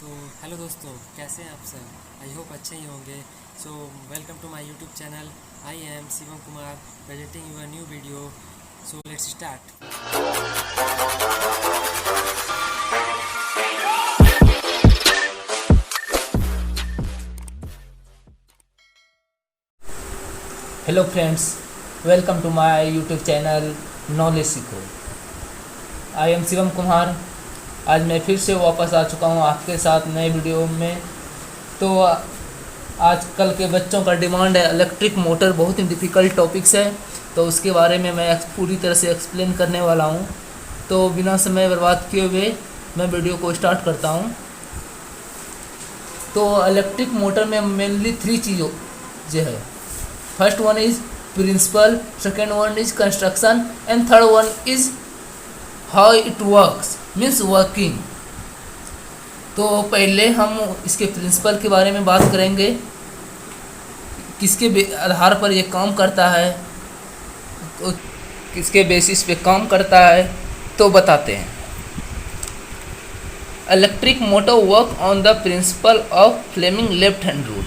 तो हेलो दोस्तों, कैसे हैं आप सब। आई होप अच्छे ही होंगे। So welcome to my YouTube channel. I am Shivam Kumar presenting you a new video. So let's start. Hello friends, welcome to my YouTube channel Knowledge Seekho. I am Shivam Kumar. आज मैं फिर से वापस आ चुका हूँ आपके साथ नए वीडियो में। तो आजकल के बच्चों का डिमांड है इलेक्ट्रिक मोटर, बहुत ही डिफ़िकल्ट टॉपिक्स है, तो उसके बारे में मैं पूरी तरह से एक्सप्लेन करने वाला हूँ। तो बिना समय बर्बाद किए हुए मैं वीडियो को स्टार्ट करता हूँ। तो इलेक्ट्रिक मोटर में मेनली 3 चीज़ों जो है, first one is principle, second one is construction and third one is how it works, means working. तो पहले हम इसके प्रिंसिपल के बारे में बात करेंगे, किसके आधार पर ये काम करता है, तो किसके बेसिस पे काम करता है तो बताते हैं। Electric motor work on the principle of Fleming left hand rule.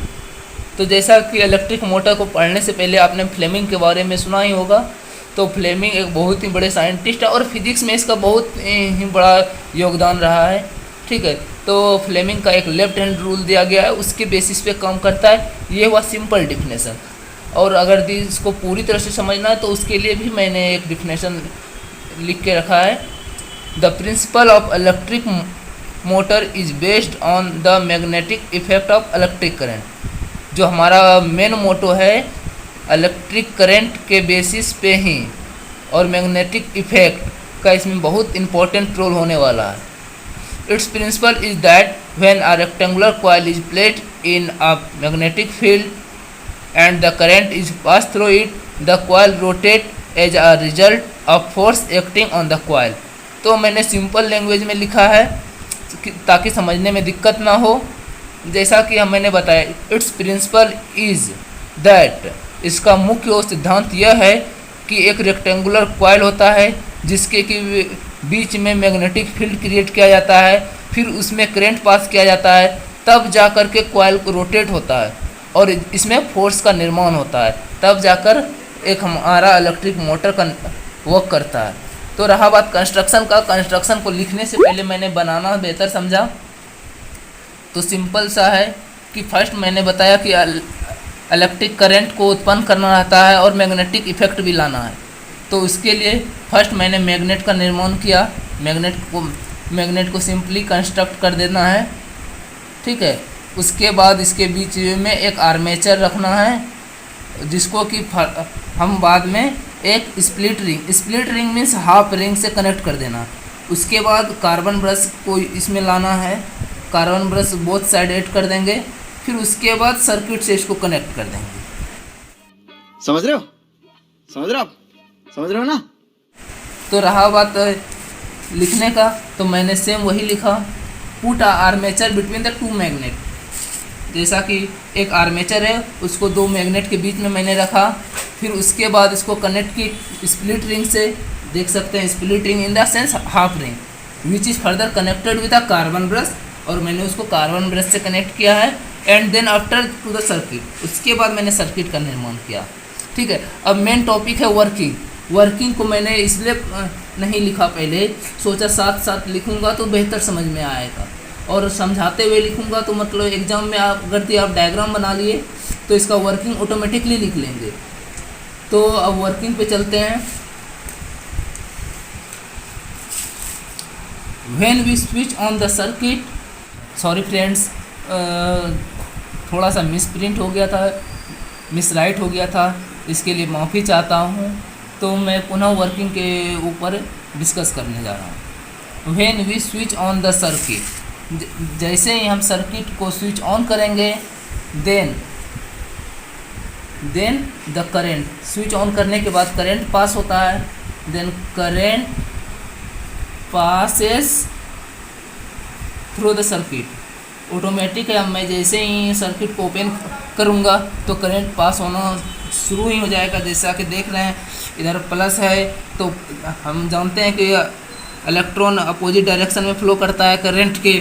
तो जैसा कि इलेक्ट्रिक मोटर को पढ़ने से पहले आपने फ्लेमिंग के बारे में सुना ही होगा। तो फ्लेमिंग एक बहुत ही बड़े साइंटिस्ट है और फिजिक्स में इसका बहुत ही बड़ा योगदान रहा है। ठीक है, तो फ्लेमिंग का एक लेफ्ट हैंड रूल दिया गया है, उसके बेसिस पे काम करता है। ये हुआ सिंपल डिफिनेशन। और अगर इसको पूरी तरह से समझना है तो उसके लिए भी मैंने एक डिफिनेशन लिख के रखा है। The principle of electric motor is based on the magnetic effect of electric current. जो हमारा मेन मोटो है, इलेक्ट्रिक करंट के बेसिस पे ही और मैग्नेटिक इफेक्ट का इसमें बहुत इंपॉर्टेंट रोल होने वाला है। Its principle is that when a rectangular coil is placed in a magnetic field and the current is pass through it, the coil rotate as a result of force acting on the coil. तो मैंने simple language में लिखा है ताकि समझने में दिक्कत ना हो। जैसा कि मैंने बताया, इट्स प्रिंसिपल इज दैट, इसका मुख्य सिद्धांत यह है कि एक रेक्टेंगुलर कॉइल होता है जिसके कि बीच में मैग्नेटिक फील्ड क्रिएट किया जाता है, फिर उसमें करंट पास किया जाता है, तब जाकर के कॉइल को रोटेट होता है और इसमें फोर्स का निर्माण होता है, तब जाकर एक हमारा इलेक्ट्रिक मोटर का वर्क करता है। तो रहा बात कंस्ट्रक्शन का, कंस्ट्रक्शन को लिखने से पहले मैंने बनाना बेहतर समझा। तो सिंपल सा है कि फर्स्ट मैंने बताया कि इलेक्ट्रिक करंट को उत्पन्न करना रहता है और मैग्नेटिक इफेक्ट भी लाना है। तो उसके लिए फर्स्ट मैंने मैग्नेट का निर्माण किया। मैग्नेट को सिंपली कंस्ट्रक्ट कर देना है। ठीक है, उसके बाद इसके बीच में एक आर्मेचर रखना है जिसको कि हम बाद में एक split ring means half ring से कनेक्ट कर देना। उसके बाद कार्बन ब्रश को इसमें लाना है, carbon brush both side add कर देंगे, फिर उसके बाद सर्किट से इसको कनेक्ट कर देंगे। समझ रहे हो? समझ रहे हो आप? समझ रहे हो ना? तो रहा बात लिखने का, तो मैंने सेम वही लिखा, put a armature between the two magnet. जैसा कि एक आर्मेचर है, उसको 2 मैग्नेट के बीच में मैंने रखा, फिर उसके बाद इसको कनेक्ट की स्प्लिट रिंग से। देख सकते हैं split ring in the sense half ring which is further connected with a carbon brush, और मैंने उसको कार्बन ब्रश से कनेक्ट किया है। And then after to the circuit, उसके बाद मैंने सर्किट का निर्माण किया। ठीक है, अब मेन टॉपिक है वर्किंग। वर्किंग को मैंने इसलिए नहीं लिखा पहले, सोचा साथ साथ लिखूंगा तो बेहतर समझ में आएगा, और समझाते हुए लिखूंगा तो मतलब एग्जाम में अगर आप डायग्राम बना लिए तो इसका वर्किंग ऑटोमेटिकली लिख लेंगे। तो अब वर्किंग पे चलते हैं। When we switch on the circuit, sorry friends, थोड़ा सा मिसप्रिंट हो गया था, मिसराइट हो गया था, इसके लिए माफ़ी चाहता हूँ। तो मैं पुनः वर्किंग के ऊपर डिस्कस करने जा रहा हूँ। When we switch on the circuit, जैसे ही हम सर्किट को स्विच ऑन करेंगे, then the current, switch on करने के बाद करंट पास होता है, then current passes through the circuit. Automatic है, अब मैं जैसे ही सर्किट को ओपन करूँगा तो करंट पास होना शुरू ही हो जाएगा। जैसा कि देख रहे हैं इधर प्लस है, तो हम जानते हैं कि इलेक्ट्रॉन अपोजिट डायरेक्शन में फ्लो करता है करंट के।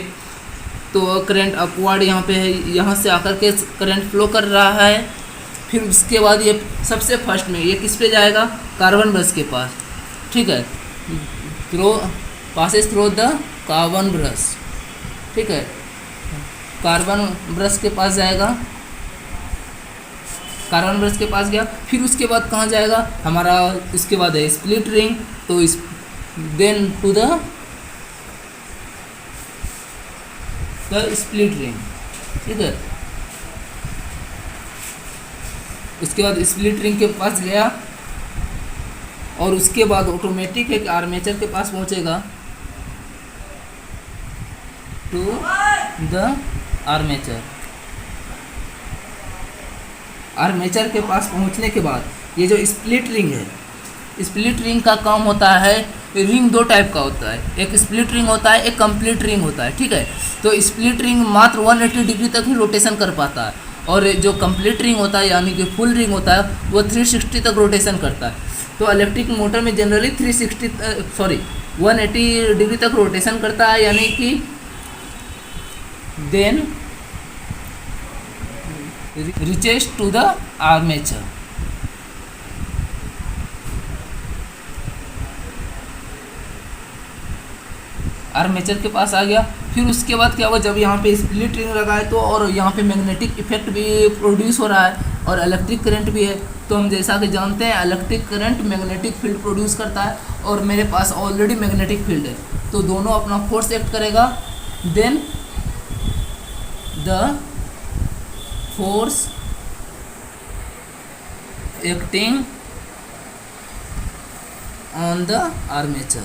तो करंट अपवर्ड यहाँ पे है, यहाँ से आकर के करंट फ्लो कर रहा है। फिर उसके बाद ये सबसे फर्स्ट में ये किस पे जाएगा, कार्बन ब्रश के पास, ठीक है, through passes through the carbon brush, ठीक है, कार्बन ब्रश के पास जाएगा, कार्बन ब्रश के पास गया। फिर उसके बाद कहाँ जाएगा हमारा, इसके बाद है स्प्लिट रिंग, तो इस then to the split ring, ठीक है। उसके बाद स्प्लिट रिंग के पास गया और उसके बाद ऑटोमेटिक है कि आर्मेचर के पास पहुंचेगा, टू द आर्मेचर। आर्मेचर के पास पहुंचने के बाद ये जो स्प्लिट रिंग है, स्प्लिट रिंग का काम होता है, रिंग दो टाइप का होता है, एक स्प्लिट रिंग होता है, एक कंप्लीट रिंग होता है, ठीक है। तो स्प्लिट रिंग मात्र 180 डिग्री तक ही रोटेशन कर पाता है, और जो कंप्लीट रिंग होता है यानी कि फुल रिंग होता है वो 360 तक रोटेशन करता है। तो इलेक्ट्रिक मोटर में जनरली 180 डिग्री तक रोटेशन करता है, यानी कि then reaches to the armature। Armature के पास आ गया। फिर उसके बाद क्या हुआ, जब यहाँ पे स्प्लिट रिंग लगा है तो और यहाँ पे मैग्नेटिक इफेक्ट भी प्रोड्यूस हो रहा है और इलेक्ट्रिक करंट भी है। तो हम जैसा कि जानते हैं electric current magnetic field produce करता है और मेरे पास ऑलरेडी मैग्नेटिक फील्ड है, तो दोनों अपना फोर्स एक्ट करेगा। Then the force acting on the armature,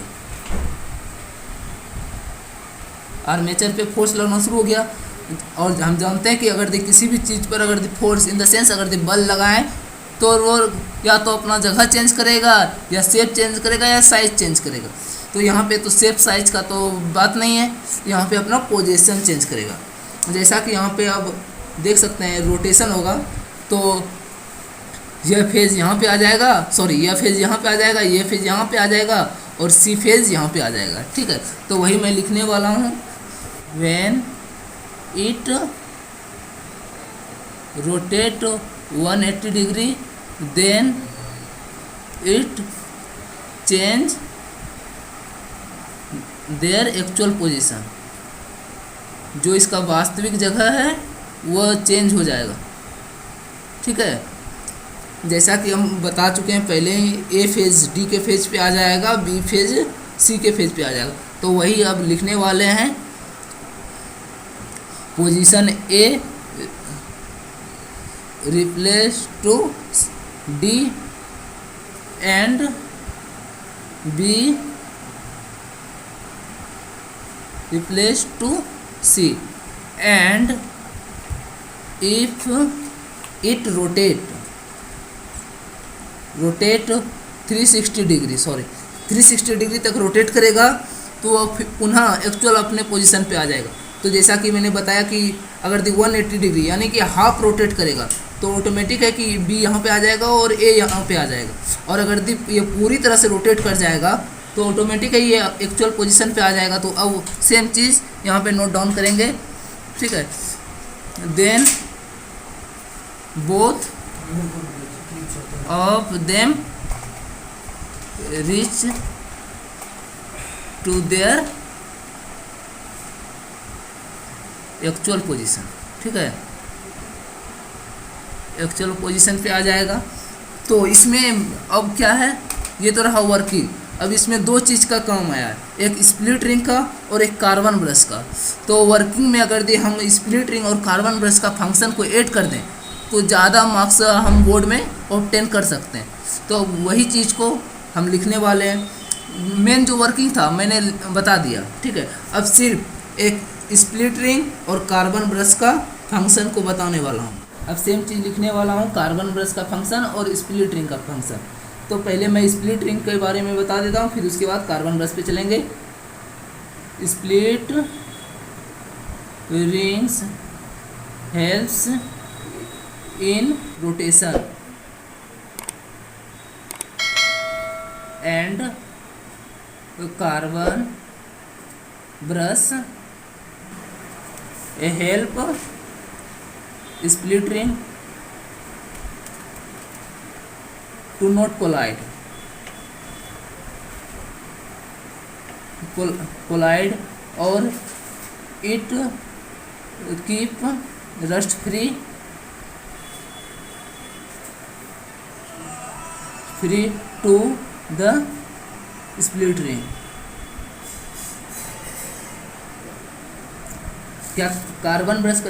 armature पे फोर्स लगना शुरू हो गया। और हम जानते हैं कि अगर किसी भी चीज़ पर अगर फोर्स इन द सेंस अगर बल लगाएं तो वो या तो अपना जगह चेंज करेगा या शेप चेंज करेगा या साइज चेंज करेगा। तो यहाँ पे तो शेप साइज का तो बात नहीं है, यहाँ पे अपना पोजीशन चेंज करेगा। जैसा कि यहाँ पे अब देख सकते हैं रोटेशन होगा तो यह फेज यहाँ पे आ जाएगा, सॉरी यह फेज यहाँ पे आ जाएगा, यह फेज यहाँ पे आ जाएगा और सी फेज यहाँ पे आ जाएगा, ठीक है। तो वही मैं लिखने वाला हूँ, when it rotate 180 degree then it change their actual position, जो इसका वास्तविक जगह है वह चेंज हो जाएगा, ठीक है। जैसा कि हम बता चुके हैं पहले ही, ए फेज डी के फेज पे आ जाएगा, बी फेज सी के फेज पे आ जाएगा। तो वही अब लिखने वाले हैं, position A replace to D and B replace to C and if it rotate 360 degree, sorry 360 degree तक रोटेट करेगा तो वह पुनः एक्चुअल अपने पोजीशन पे आ जाएगा। तो जैसा कि मैंने बताया कि अगर 180 डिग्री यानी कि हाफ रोटेट करेगा तो ऑटोमेटिक है कि बी यहाँ पे आ जाएगा और ए यहाँ पे आ जाएगा, और अगर ये पूरी तरह से रोटेट कर जाएगा तो ऑटोमेटिक है ये एक्चुअल पोजीशन पे आ जाएगा। तो अब सेम चीज़ यहाँ पे नोट डाउन करेंगे, ठीक है। Then both of them reach to their actual position, ठीक है, एक्चुअल पोजीशन पे आ जाएगा। तो इसमें अब क्या है, ये तो रहा वर्किंग। अब इसमें दो चीज़ का काम आया है, एक स्प्लिट रिंग का और एक कार्बन ब्रश का। तो वर्किंग में अगर हम स्प्लिट रिंग और कार्बन ब्रश का फंक्शन को ऐड कर दें तो ज़्यादा मार्क्स हम बोर्ड में ऑब्टेन कर सकते हैं। तो वही चीज़ को हम लिखने वाले हैं। मेन जो वर्किंग था मैंने बता दिया, ठीक है। अब सिर्फ एक स्प्लिट रिंग और कार्बन ब्रश का फंक्शन को बताने वाला हूँ। अब सेम चीज़ लिखने वाला हूँ, कार्बन ब्रश का फंक्शन और स्प्लिट रिंग का फंक्शन। तो पहले मैं स्प्लिट रिंग के बारे में बता देता हूँ, फिर उसके बाद कार्बन ब्रश पे चलेंगे। Split rings helps in rotation and carbon brush a help split ring to not collide और it keep rust free to the split ring. क्या कार्बन ब्रश का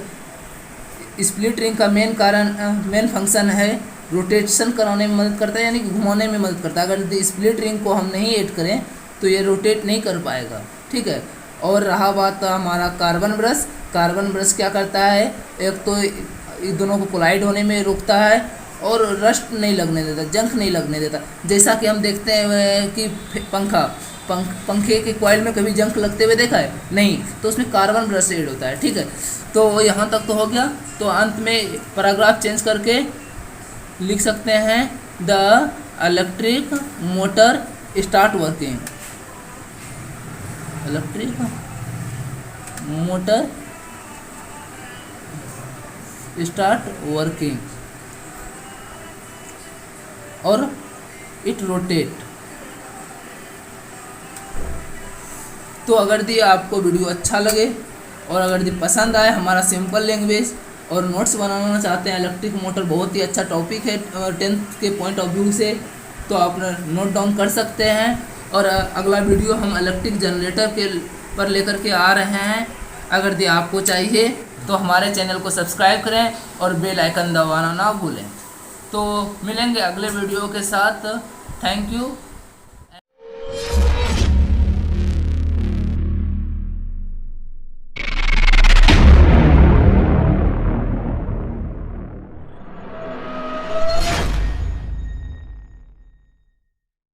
स्प्लिट रिंग का मेन फंक्शन है rotation कराने में मदद करता है, यानी कि घुमाने में मदद करता है। अगर स्प्लिट रिंग को हम नहीं ऐड करें तो ये रोटेट नहीं कर पाएगा, ठीक है। और रहा बात हमारा कार्बन ब्रश क्या करता है, एक तो इन दोनों को कोलाइड होने में रोकता है और रस्ट नहीं लगने देता, जंक नहीं लगने देता। जैसा कि हम देखते हैं कि पंखे के कॉइल में कभी जंक लगते हुए देखा है नहीं, तो उसमें कार्बन ब्रश ऐड होता है, ठीक है। तो यहाँ तक तो हो गया। तो अंत में पैराग्राफ चेंज करके लिख सकते हैं the electric motor start working. Electric motor start working और इट रोटेट। तो अगर दी आपको वीडियो अच्छा लगे और अगर दी पसंद आए हमारा सिंपल लैंग्वेज और नोट्स बनाना चाहते हैं, इलेक्ट्रिक मोटर बहुत ही अच्छा टॉपिक है 10th के पॉइंट ऑफ व्यू से, तो आप नोट डाउन कर सकते हैं। और अगला वीडियो हम इलेक्ट्रिक जनरेटर के पर लेकर के आ रहे हैं। अगर दी आपको चाहिए तो हमारे चैनल को सब्सक्राइब करें और बेल आइकन दबाना ना भूलें। तो मिलेंगे अगले वीडियो के साथ। Thank you.